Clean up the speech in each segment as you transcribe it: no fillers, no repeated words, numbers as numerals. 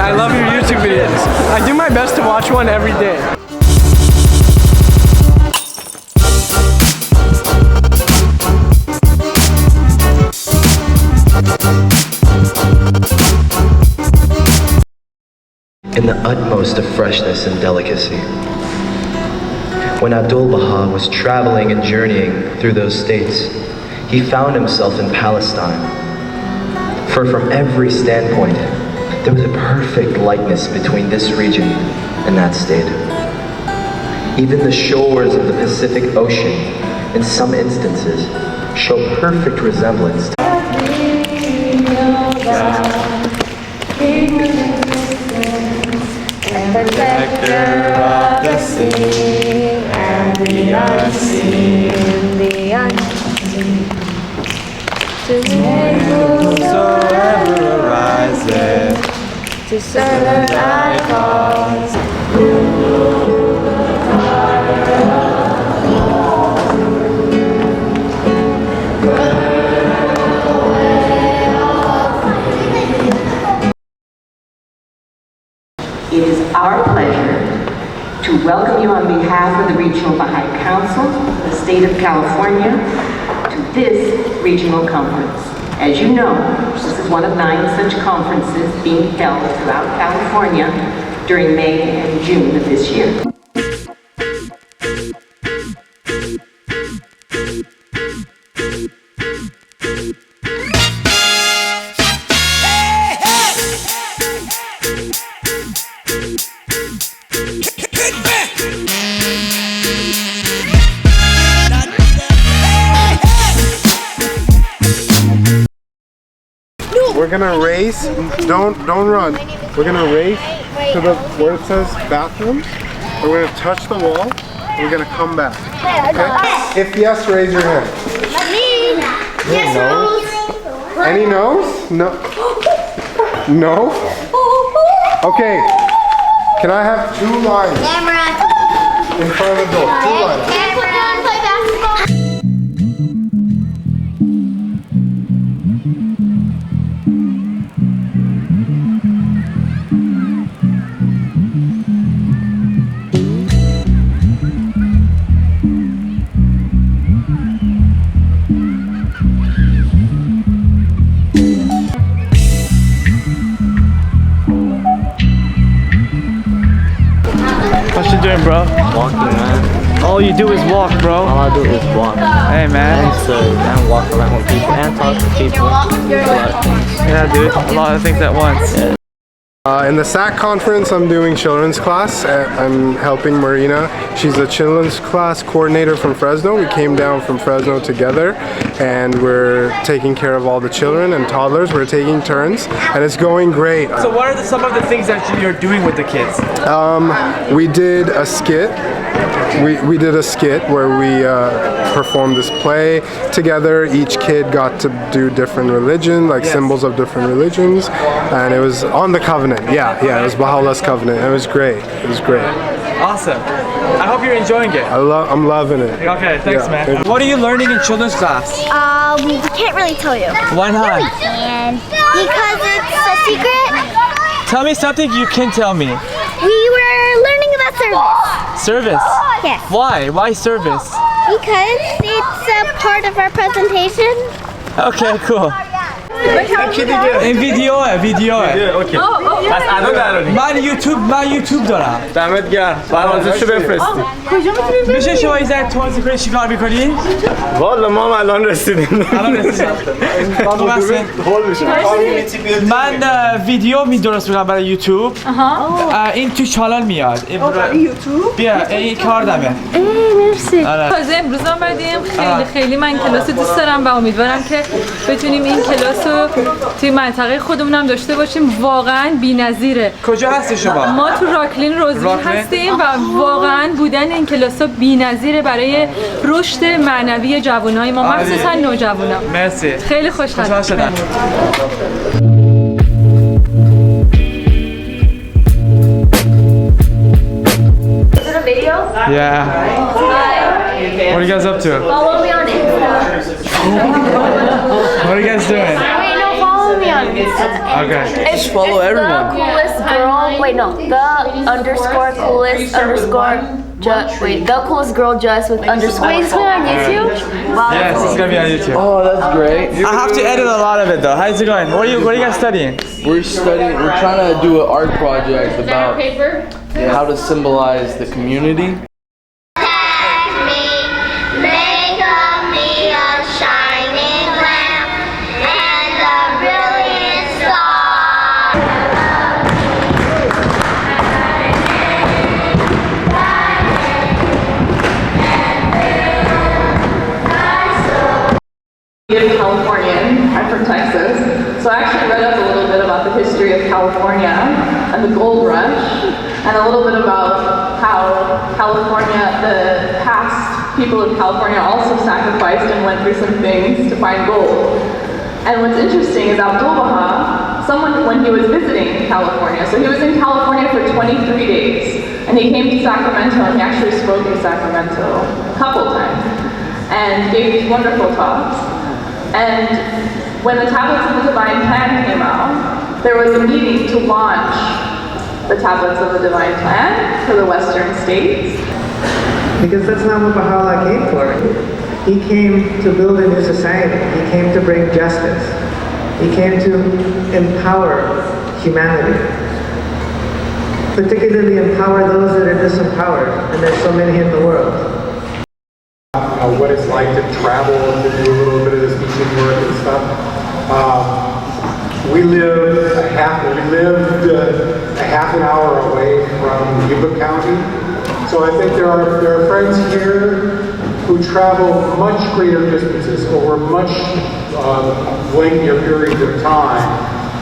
I love your YouTube videos. I do my best to watch one every day. In the utmost of freshness and delicacy. When Abdu'l-Baha was traveling and journeying through those states, he found himself in Palestine. For from every standpoint, there was a perfect likeness between this region and that state. Even the shores of the Pacific Ocean, in some instances, show perfect resemblance to Protector of the sea and the unseen, to make whosoever arises to serve thy cause. It is our pleasure to welcome you on behalf of the Regional Baha'i Council, the state of California, to this regional conference. As you know, this is one of 9 such conferences being held throughout California during May and June of this year. We're gonna race. Don't run. We're gonna race to the where it says bathrooms. We're gonna touch the wall. And we're gonna come back. Okay? If yes, raise your hand. Me. Yes, no. Any no's? No. No. Okay. Can I have 2 lines in front of the door? 2 lines. What you doing, bro? Walking, man. All you do is walk, bro. All I do is walk. Hey, man. And serve and walk around with people and talk to people. A lot of things. Yeah, dude. A lot of things at once. Yeah. In the SAC conference, I'm doing children's class. I'm helping Marina. She's a children's class coordinator from Fresno. We came down from Fresno together, and we're taking care of all the children and toddlers. We're taking turns, and it's going great. So what are some of the things that you're doing with the kids? We did a skit. We did a skit where we performed this play together. Each kid got to do different religion, like symbols of different religions, and it was on the covenant. Yeah, it was Baha'u'llah's covenant. It was great. It was great. Awesome. I hope you're enjoying it. I'm loving it. Okay, thanks, Yeah. man. What are you learning in children's class? We can't really tell you. Why not? And because it's a secret, Tell me something you can tell me. we were learning about service. Service? Yes. Why? Why service? Because it's a part of our presentation. Okay, cool. این ویدیوه اوکی پس الان دراری من یوتیوب دارم دمت گرم برنامه‌شو بفرستی کجا میتونیم میشه شما یه ذره توضیح کنید چیکار میکنین؟ والا ما هم الان رسیدیم من ویدیو درست میکنم برای یوتیوب این تو چالان میاد یوتیوب بیا این کار دمه مرسی. تازه امروز آمدیم خیلی من این کلاس رو دوست دارم و امیدوارم که بتونیم این کلاس رو توی منطقه خودمون هم داشته باشیم. واقعا بی‌نظیره. کجا هستی شما؟ ما تو راکلین روزویل هستیم و واقعا بودن این کلاس ها بی‌نظیره برای رشد معنوی جوانای ما مخصوصا نوجوانا. مرسی خیلی خوشحال شدم. Yeah. What are you guys up to? Follow me on Insta. What are you guys doing? Wait, no, follow me on Insta. Okay. Just follow everyone. The coolest girl. Wait, no. The underscore coolest underscore. The coolest girl just with underscore. Wait, it's going on YouTube? Wow. Yes, it's gonna be on YouTube. Oh, that's great. I have to edit a lot of it though. How's it going? What are you guys studying? We're trying to do an art project about how to symbolize the community. Californian. I'm from Texas, so I actually read up a little bit about the history of California and the gold rush, and a little bit about how California, the past people of California also sacrificed and went through some things to find gold. And what's interesting is Abdu'l-Baha, someone when he was visiting California, so he was in California for 23 days, and he came to Sacramento, and he actually spoke in Sacramento a couple times, and gave these wonderful talks. And when the tablets of the Divine Plan came out, there was a meeting to launch the tablets of the Divine Plan for the Western states. Because that's not what Baha'u'llah came for. He came to build a new society. He came to bring justice. He came to empower humanity. Particularly empower those that are disempowered, and there's so many in the world. What it's like to travel and to do a little bit of this teaching work and stuff. We lived a half an hour away from Yuba County, so I think there are friends here who travel much greater distances over much lengthier periods of time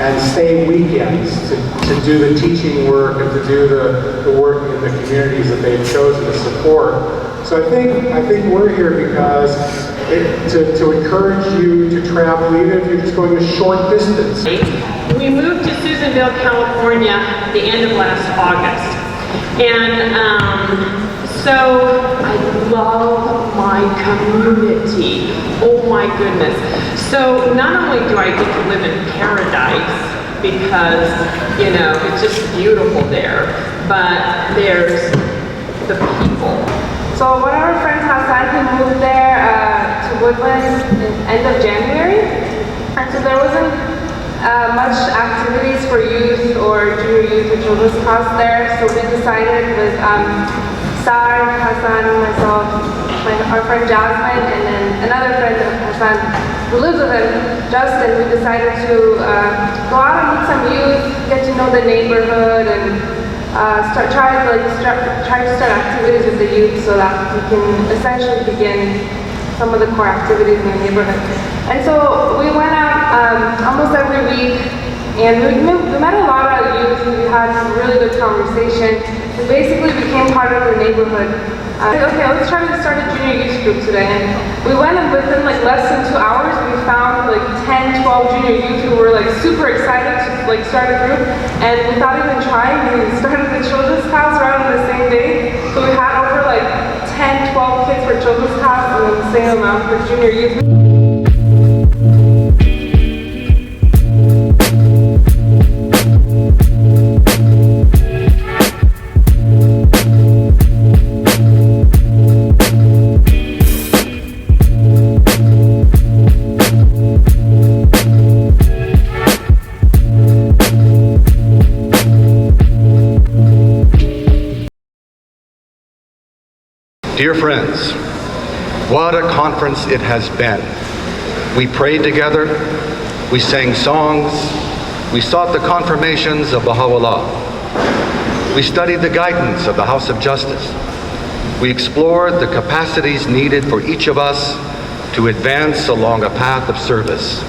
and stay weekends to do the teaching work and to do the work in the communities that they've chosen to support. So I think we're here because to encourage you to travel, even if you're just going a short distance. We moved to Susanville, California at the end of last August. And so I love my community. Oh my goodness. So not only do I get to live in paradise, because, you know, it's just beautiful there, but there's the people. So one of our friends, Hassan, he moved there to Woodlands in end of January. And so there wasn't much activities for youth or junior youth or children's class there. So we decided with Sar, Hassan, myself, our friend Jasmine, and then another friend of Hassan who lives with him, Justin, we decided to go out and meet some youth, get to know the neighborhood, and try to start activities with the youth so that we can essentially begin some of the core activities in the neighborhood. And so we went out almost every week, and we met a lot of youth. We had some really good conversation. We basically became part of the neighborhood. Okay, let's try to start a junior youth group today. And we went, and within like less than 2 hours, we found like 10, 12 junior youth who were like super excited to like start a group. And without even trying, we started the children's class right on the same day. So we had over like 10, 12 kids for children's class, and then the same amount for junior youth. Dear friends, what a conference it has been. We prayed together, we sang songs, we sought the confirmations of Baha'u'llah. We studied the guidance of the House of Justice. We explored the capacities needed for each of us to advance along a path of service.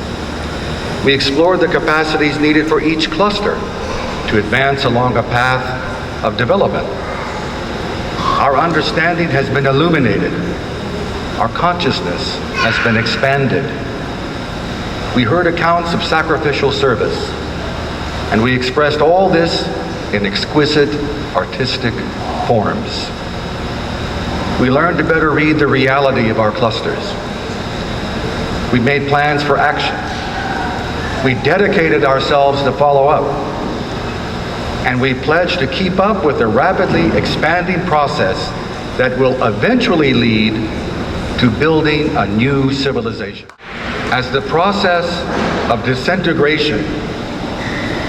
We explored the capacities needed for each cluster to advance along a path of development. Our understanding has been illuminated. Our consciousness has been expanded. We heard accounts of sacrificial service, and we expressed all this in exquisite artistic forms. We learned to better read the reality of our clusters. We made plans for action. We dedicated ourselves to follow up, and we pledged to keep up with the rapidly expanding process that will eventually lead to building a new civilization. As the process of disintegration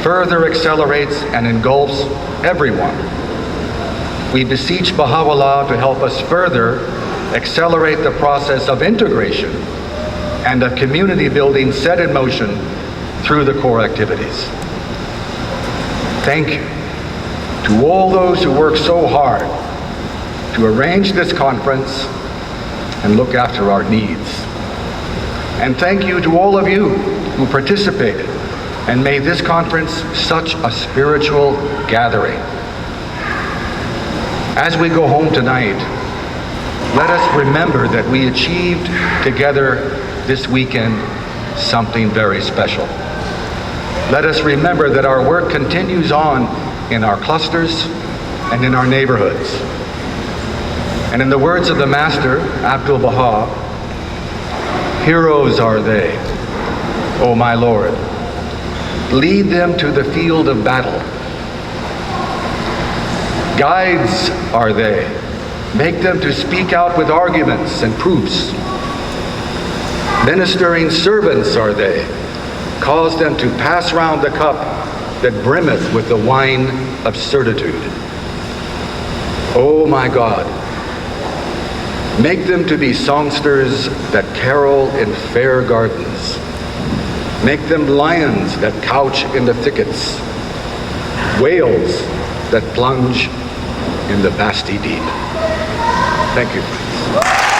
further accelerates and engulfs everyone, we beseech Baha'u'llah to help us further accelerate the process of integration and of community building set in motion through the core activities. Thank you to all those who work so hard to arrange this conference and look after our needs. And thank you to all of you who participated and made this conference such a spiritual gathering. As we go home tonight, let us remember that we achieved together this weekend something very special. Let us remember that our work continues on in our clusters and in our neighborhoods. And in the words of the Master, Abdu'l-Baha, heroes are they, O my Lord. Lead them to the field of battle. Guides are they. Make them to speak out with arguments and proofs. Ministering servants are they. Cause them to pass round the cup that brimmeth with the wine of certitude. O my God, make them to be songsters that carol in fair gardens. Make them lions that couch in the thickets, whales that plunge in the vasty deep. Thank you, friends.